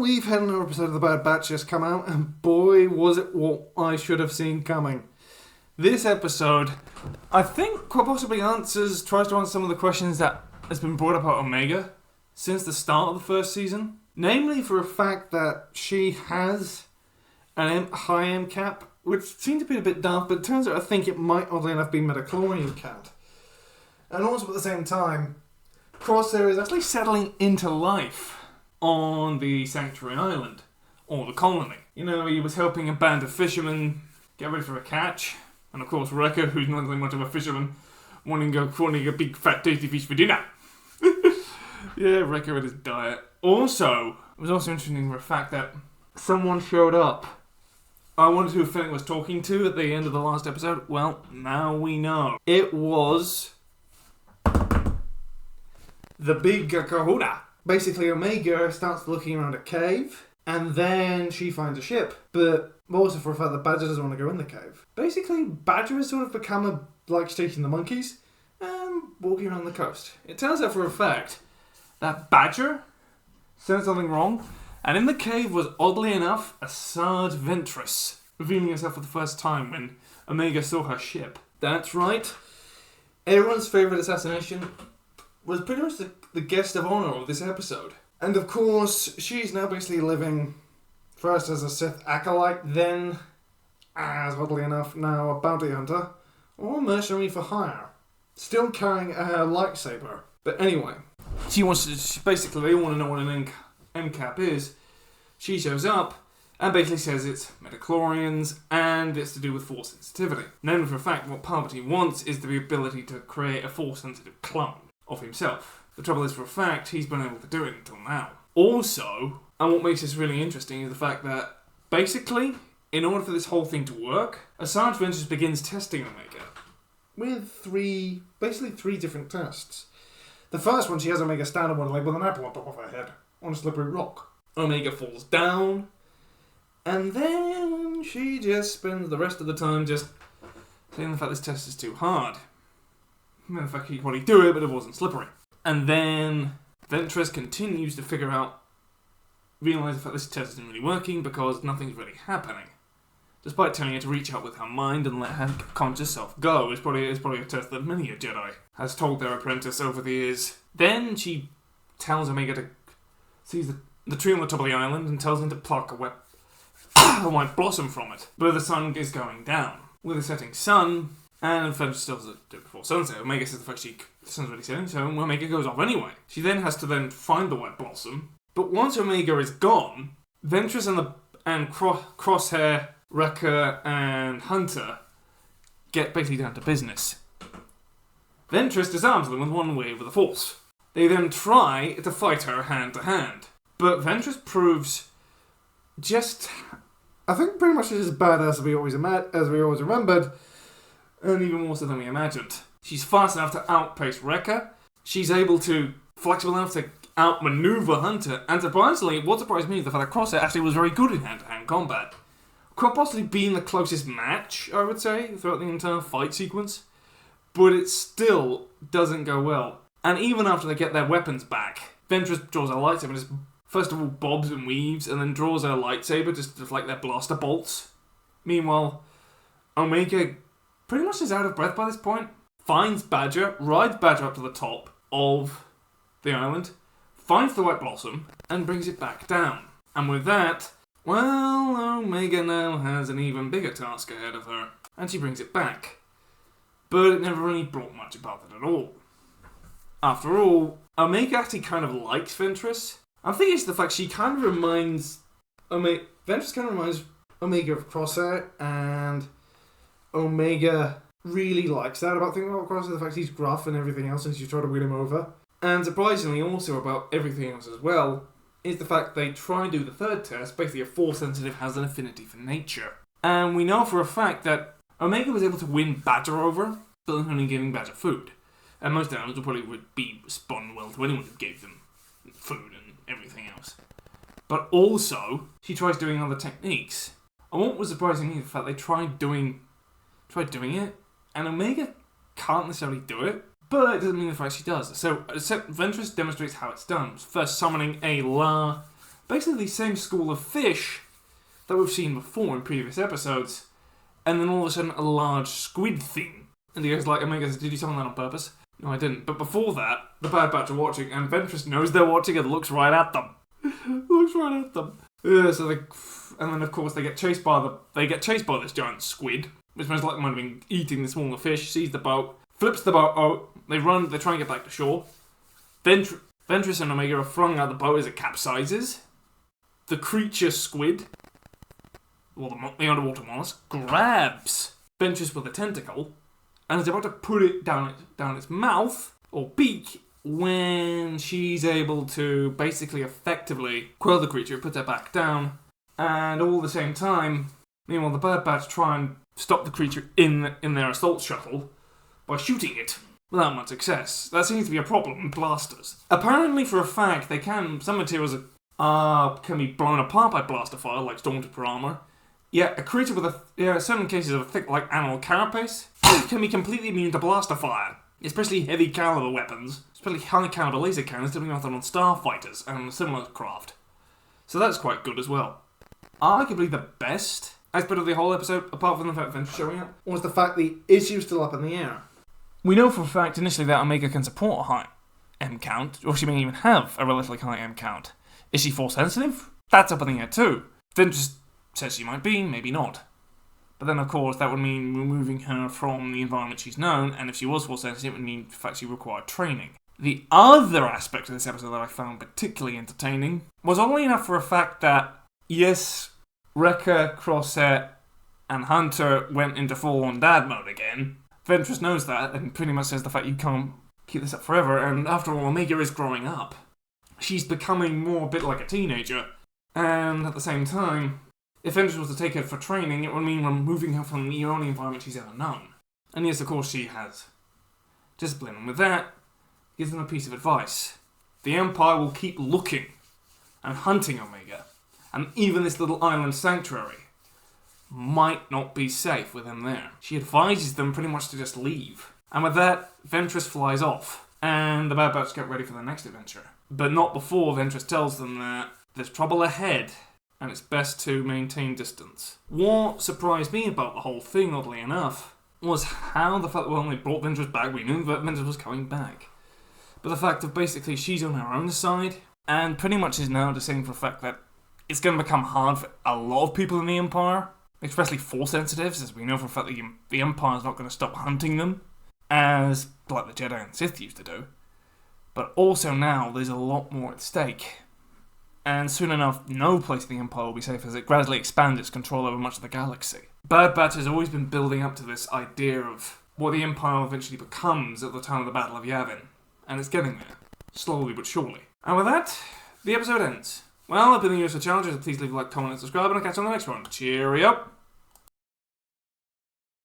we've had another episode of The Bad Batch just come out, and boy, was it what I should have seen coming. This episode, I think, quite possibly tries to answer some of the questions that has been brought up about Omega since the start of the first season. Namely, for a fact that she has a high M cap, which seemed to be a bit daft, but it turns out I think it might, oddly enough, be metachlorian cat. And also at the same time, Crosshair is actually settling into life on the Sanctuary Island, or the colony. You know, he was helping a band of fishermen get ready for a catch, and of course Wrecker, who's not really much of a fisherman, wanting a big fat tasty fish for dinner. Yeah, Wrecker and his diet. Also, it was also interesting for the fact that someone showed up. I wondered who Fennec was talking to at the end of the last episode. Well, now we know. It was the big kahuna. Basically, Omega starts looking around a cave, and then she finds a ship. But also for a fact that Badger doesn't want to go in the cave. Basically, Badger has sort of become like chasing the monkeys and walking around the coast. It turns out for a fact that Badger said something wrong, and in the cave was, oddly enough, a Sarge Ventress, revealing herself for the first time when Omega saw her ship. That's right. Everyone's favourite assassination was pretty much the guest of honour of this episode. And of course, she's now basically living first as a Sith acolyte, then, as oddly enough, now a bounty hunter, or a mercenary for hire. Still carrying a lightsaber. But anyway, they want to know what an MCAP is. She shows up and basically says it's metachlorians and it's to do with force sensitivity. Known for a fact, what Palpatine wants is the ability to create a force-sensitive clone of himself. The trouble is, for a fact, he's been able to do it until now. Also, and what makes this really interesting is the fact that, basically, in order for this whole thing to work, Asajj Ventress begins testing Omega with three different tests. The first one, she has Omega stand on one leg with an apple on top of her head on a slippery rock. Omega falls down, and then she just spends the rest of the time just saying the fact this test is too hard. And the fact he could probably do it, but it wasn't slippery. And then Ventress continues to realise the fact this test isn't really working because nothing's really happening. Despite telling her to reach out with her mind and let her conscious self go, it's probably a test that many a Jedi has told their apprentice over the years. Then she tells Omega to seize the tree on the top of the island and tells him to pluck a white blossom from it. But the sun is going down. With the setting sun, and Ventress still does it before sunset, Omega says the sun's already setting, so Omega goes off anyway. She then has to find the white blossom. But once Omega is gone, Ventress and Crosshair, Wrecker and Hunter get basically down to business. Ventress disarms them with one wave of the Force. They then try to fight her hand to hand. But Ventress proves I think pretty much as badass as we always remembered, and even more so than we imagined. She's fast enough to outpace Wrecker. She's flexible enough to outmaneuver Hunter. And surprisingly, what surprised me is the fact that Crosshair actually was very good in hand-to-hand combat. Could possibly being the closest match, I would say, throughout the entire fight sequence. But it still doesn't go well. And even after they get their weapons back, Ventress draws a lightsaber and just, first of all, bobs and weaves, and then draws her lightsaber just like their blaster bolts. Meanwhile, Omega pretty much is out of breath by this point, finds Badger, rides Badger up to the top of the island, finds the white blossom, and brings it back down. And with that, well, Omega now has an even bigger task ahead of her, and she brings it back. But it never really brought much about it at all. After all, Omega actually kind of likes Ventress. I'm thinking it's the fact she kind of reminds Ventress kind of reminds Omega of Crosshair, and Omega really likes that about Crosshair, the fact he's gruff and everything else, and she's trying to win him over. And surprisingly also about everything else as well, is the fact they try and do the third test, basically a Force sensitive has an affinity for nature. And we know for a fact that Omega was able to win Badger over, but only giving Badger food. And most animals would be respond well to anyone who gave them food and everything else. But also, she tries doing other techniques. And what was surprising me is the fact they tried doing it, and Omega can't necessarily do it, but it doesn't mean the fact she does. So Ventress demonstrates how it's done. First summoning a La basically the same school of fish that we've seen before in previous episodes, and then all of a sudden a large squid thing. And he goes like, Omega says, did you summon that on purpose? No, I didn't. But before that, the Bad Batch are watching, and Ventress knows they're watching and looks right at them. Looks right at them. And then of course they get chased by this giant squid, which most likely might have been eating the smaller fish, sees the boat, flips the boat out, they try and get back to shore. Ventress and Omega are flung out the boat as it capsizes. The creature squid, or the underwater mollusk, grabs Ventress with a tentacle, and is about to put it down its mouth, or beak, when she's able to basically effectively quell the creature, put her back down, and all at the same time, meanwhile the Bad Batch try and stop the creature in their assault shuttle by shooting it without much success. That seems to be a problem with blasters. Apparently, for a fact, some materials can be blown apart by blaster fire, like stormtrooper armor. Yet, a creature with certain cases of a thick, like animal carapace can be completely immune to blaster fire, especially heavy caliber weapons, especially high caliber laser cannons, depending on starfighters and similar craft. So that's quite good as well. Arguably the best aspect of the whole episode, apart from the fact Ventress showing up, was the fact the issue's still up in the air. We know for a fact initially that Omega can support a high M count, or she may even have a relatively high M count. Is she force sensitive? That's up in the air too. Ventress says she might be, maybe not. But then of course that would mean removing her from the environment she's known, and if she was force sensitive it would mean in fact she required training. The other aspect of this episode that I found particularly entertaining was oddly enough for a fact that, yes, Wrecker, Crosshair, and Hunter went into full-on dad mode again. Ventress knows that, and pretty much says the fact you can't keep this up forever, and after all, Omega is growing up. She's becoming more a bit like a teenager, and at the same time, if Ventress was to take her for training, it would mean removing her from the only environment she's ever known. And yes, of course, she has discipline, and with that, gives them a piece of advice. The Empire will keep looking and hunting Omega, and even this little island sanctuary might not be safe with him there. She advises them pretty much to just leave. And with that, Ventress flies off, and the Bad Batch get ready for their next adventure. But not before Ventress tells them that there's trouble ahead, and it's best to maintain distance. What surprised me about the whole thing, oddly enough, was how the fact that when they brought Ventress back, we knew that Ventress was coming back. But the fact that basically she's on her own side, and pretty much is now just saying for a fact that it's going to become hard for a lot of people in the Empire, especially Force sensitives, as we know for a fact that the Empire's not going to stop hunting them, as like the Jedi and Sith used to do. But also now, there's a lot more at stake. And soon enough, no place in the Empire will be safe as it gradually expands its control over much of the galaxy. Bad Batch has always been building up to this idea of what the Empire eventually becomes at the time of the Battle of Yavin. And it's getting there, slowly but surely. And with that, the episode ends. Well, I've been the usual challenges, so please leave a like, comment and subscribe, and I'll catch you on the next one. Cheerio!